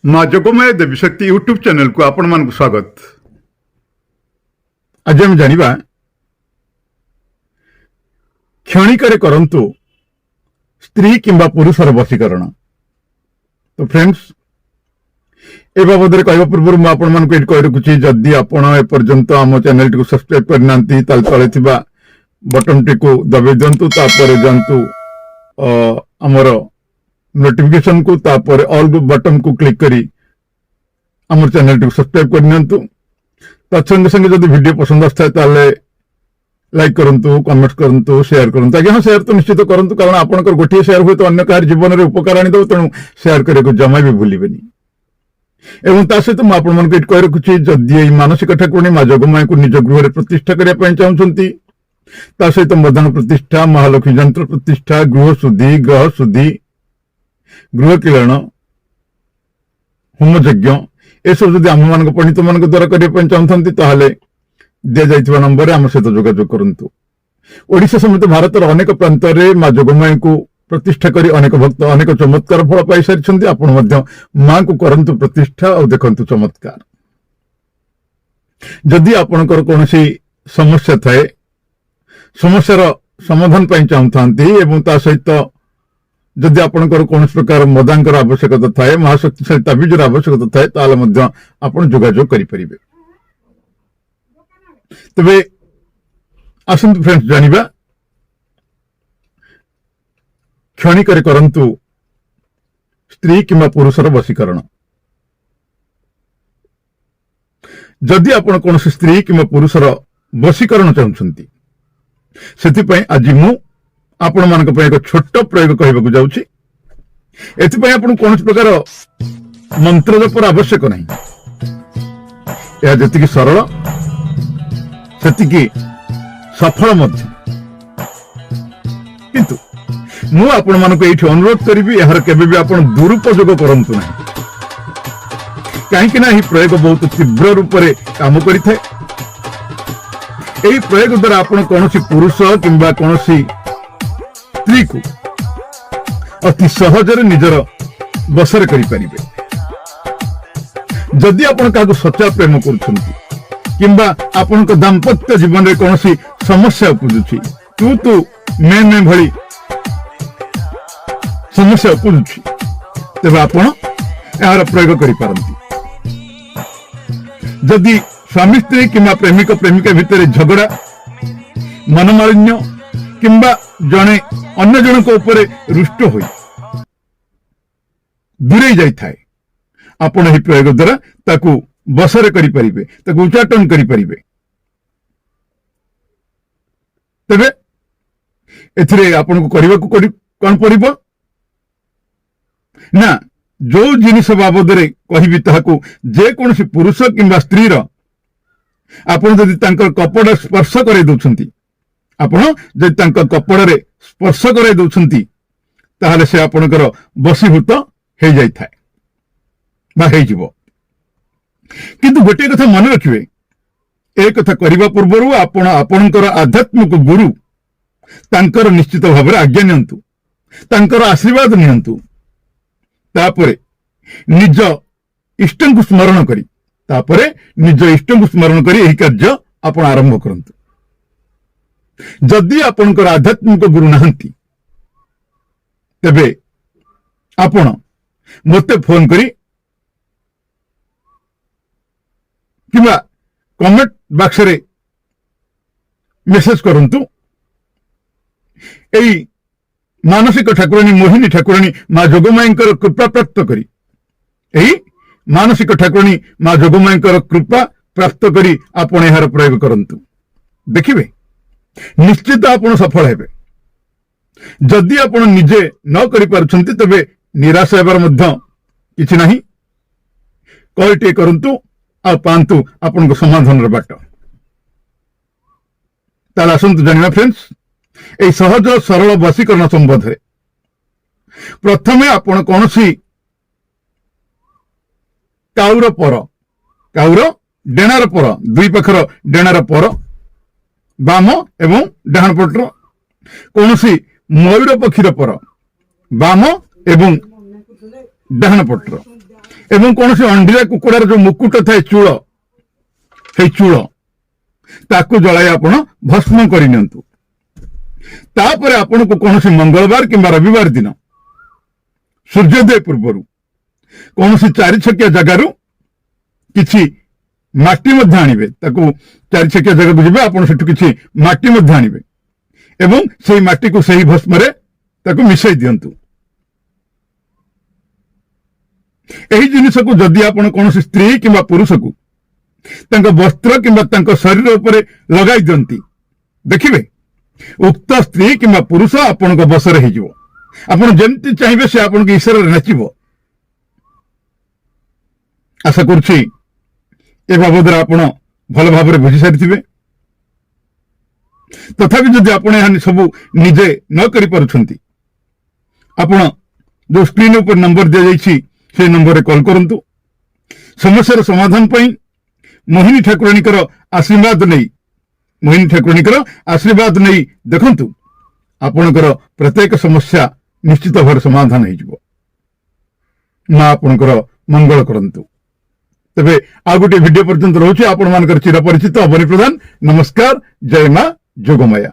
माँ जोगमाया देवी शक्ति YouTube channel को आपण मान स्वागत। आज हम जानिबा क्षणिक करंतु स्त्री किंबा पुरुषर वशीकरण। तो फ्रेंड्स ए बाबद कहवा पूर्व मुझे आपण मान कही रखुच्छी, जदि आपण एपर्यंत आम चैनल टी सब्सक्राइब करना तले थिबा बटन टी को दबाई दिंतु, तापर जातु आमर नोटिफिकेशन को, तापर ऑल बटन को क्लिक करी आमर चैनल टी सब्सक्राइब करनियंतु। तत्संगे संगे जदि वीडियो पसंद आए ताले लाइक करंतु, कमेंट करंतु, शेयर करंतु। आज्ञा शेयर तो निश्चित करंतु, कारण आपनकर गोटे शेयर हुए तो अन्य काहर जीवन में उपकार आनी दो, तेणु शेयर करने जमा भी भूलिबेनी। एवं ता सहित मुझे आपण कही रखुच्छी, जदि मानसिक ठाकुराणी माँ जोगमाया को निज गृह प्रतिष्ठा करने चाहूँगी, ता सहित मध्याह्न प्रतिष्ठा, महालक्ष्मी यंत्र प्रतिष्ठा, गृह शुद्धि, ग्रह शुद्धि, गृह किरण, होम यज्ञ एसब जदि आम मान पंडित मान द्वारा करने चाहते ताहले दि जाइथिबा नंबर आम सहित जोगाजोग करंतु। ओडिशा समेत भारत अनेक प्रांत में माँ जोगमाया को प्रतिष्ठा करी अनेक भक्त अनेक चमत्कार फल पाई सारी। आपण मध्य माँ को करंतु प्रतिष्ठा और देखंतु चमत्कार। जदि आपणकर कोनोसी समस्या थाए, समस्यार समाधान पाई चाहूथांती एवं ता सहित जदि आपणकर कौन प्रकार मदांकर आवश्यकता थाए, महाशक्तिशाली ताबिजर आवश्यकता थाए, ताले मध्य आपण जोगाजोग करि परिबे। तबे आसंतु फ्रेंड्स जानिबा क्षणिक करंतु स्त्री किंबा पुरुषर वशीकरण। जदि आपण कौन स्त्री किंबा पुरुषर वशीकरण चाहूछंती, सेति आज मु आपण मान एक छोट प्रयोग कहवाक जाऊँगी। एथि आपण कौन प्रकार मंत्र जपर आवश्यक नहीं, यह जी सरल सेतिकी सफल मध्य। किंतु मु आपण मान अनुरोध करी यार केबे भी आपण दुरुपयोग करंतु नहीं, कहीं ना प्रयोग बहुत तीव्र रूप से काम करिथाए। एही प्रयोग द्वारा आपण कौन पुरुष किंबा कौन स्त्री को अति सहजरे निजर बसरे करिपारिबे। जदि आपण काको सच्चा प्रेम करुछंती किंबा आपण को दाम्पत्य जीवन रे कौन समस्या उपजुछि, तू मैं भली समस्या उपजुछि, तेबे आपण यार प्रयोग करि पारंती। जदि स्वामी स्त्री किंबा प्रेमिक प्रेमिका भितर झगड़ा, मनमालिन्य किंबा जने अन्य जनक उपरे रुष्ट होई दूरे जाई थाए, आपण ही प्रयोग द्वारा ताकू बसरे करि परिबे, ताकू उच्चाटन करि परिबे। तबे एथिरे आपण को करबा को कोन पड़िबो ना, जो जिनिस बाबद रे कहिबी ताकू जे कोनसी पुरुष किंबा स्त्री रो आपण जदि तांकर कपड़ा स्पर्श करे दोछंती, आपण जदि तांकर कपड़ा रे स्पर्श करे दोछंती, ताहले से आपणकर वशीभूत हो जाई थाए बा हे जीवो। किंतु गोटे कथा मन रखिबे, ए कथा करिबा पूर्वरु आपण आपणकर आध्यात्मिक गुरु तांकर निश्चित भाव में आज्ञा नियंतु, तांकर आशीर्वाद नियंतु, तापरे निज इष्ट को स्मरण करी, तापरे निज इष्ट को स्मरण करी एही कार्य आपण आरंभ करंतु। जदि आपणकर आध्यात्मिक गुरु नाहंती, तेबे आपण मते फोन करी किंबा कमेंट बॉक्स रे मेसेज करंतु। एई मानसिक ठाकुराणी मोहिनी ठाकुराणी माँ जोगमाया कृपा प्राप्त करी, एई मानसिक ठाकुराणी माँ जोगमाया कृपा प्राप्त करी आपण यार प्रयोग करंतु। देखिबे निश्चित आपण सफल हेबे। जदि आपण निजे न करि पारुछंती, तबे निराश हेबार मध्य किछि नाही। कॉल टे करंतु आ पांतु आपण को समाधान र बाट। ताला आसंतु जानिबा फ्रेंड्स ए सहज सरल वशीकरण संबंध रे। प्रथमे आपण कोनसी काउर पर, काउर डेणार पर, दुई पाखर डेणार पर बाम एवं डाहाण पटर, कोनसी मयूर पक्षीर पर बाम एवं डाहाण पटर, ଏବଂ କୌଣସି ଅଣ୍ଡିରା କୁକୁଡ଼ାର ଯୋଉ ମୁକୁଟ ଥାଏ ଚୂଳ, ସେଇ ଚୂଳ ତାକୁ ଜଳାଇ ଆପଣ ଭସ୍ମ କରିନିଅନ୍ତୁ। ତାପରେ ଆପଣଙ୍କୁ କୌଣସି ମଙ୍ଗଳବାର କିମ୍ବା ରବିବାର ଦିନ ସୂର୍ଯ୍ୟୋଦୟ ପୂର୍ବରୁ କୌଣସି 4 ଛକିଆ ଜାଗାରୁ କିଛି ମାଟି ମଧ୍ୟ ଆଣିବେ। ତାକୁ 4 ଛକିଆ ଜାଗାକୁ ଯିବେ, ଆପଣ ସେଠୁ କିଛି ମାଟି ମଧ୍ୟ ଆଣିବେ ଏବଂ ସେହି ମାଟିକୁ ସେହି ଭସ୍ମରେ ତାକୁ ମିଶାଇ ଦିଅନ୍ତୁ। ଏହି ଜିନିଷକୁ ଯଦି ଆପଣ କୌଣସି ସ୍ତ୍ରୀ କିମ୍ବା ପୁରୁଷକୁ ତାଙ୍କ ବସ୍ତ୍ର କିମ୍ବା ତାଙ୍କ ଶରୀର ଉପରେ ଲଗାଇ ଦିଅନ୍ତି, ଦେଖିବେ ଉକ୍ତ ସ୍ତ୍ରୀ କିମ୍ବା ପୁରୁଷ ଆପଣଙ୍କ ବଶରେ ହେଇଯିବ। ଆପଣ ଯେମିତି ଚାହିଁବେ ସେ ଆପଣଙ୍କ ଇଶାରାରେ ନାଚିବ। ଆଶା କରୁଛି ଏ ବାବଦରେ ଆପଣ ଭଲ ଭାବରେ ବୁଝି ସାରିଥିବେ। ତଥାପି ଯଦି ଆପଣ ଏହା ସବୁ ନିଜେ ନ କରିପାରୁଛନ୍ତି, ଆପଣ ଯୋଉ ସ୍କ୍ରିନ ଉପରେ ନମ୍ବର ଦିଆଯାଇଛି সেই নম্বরে কল করন্তু। সমস্যার সমাধান পাই মোহিনী ঠাকুরাণীଙ୍କର আশীর্বাদ নেই দেখন্তু ଆପଣଙ୍କର ପ୍ରତ୍ୟେକ ସମସ୍ୟା ନିଶ୍ଚିତ ଭାବରେ ସମାଧାନ ହେଇଯିବ। ମା ଆପଣଙ୍କର ମଙ୍ଗଳ କରନ୍ତୁ। ତେବେ ଆଉ ଗୋଟିଏ ଭିଡିଓ ପର୍ଯ୍ୟନ୍ତ ରହୁଛି ଆପଣମାନଙ୍କର ଚିରପରିଚିତ ଅବନୀ ପ୍ରଧାନ। ନମସ୍କାର, ଜୟ ମା ଯୋଗମାୟା।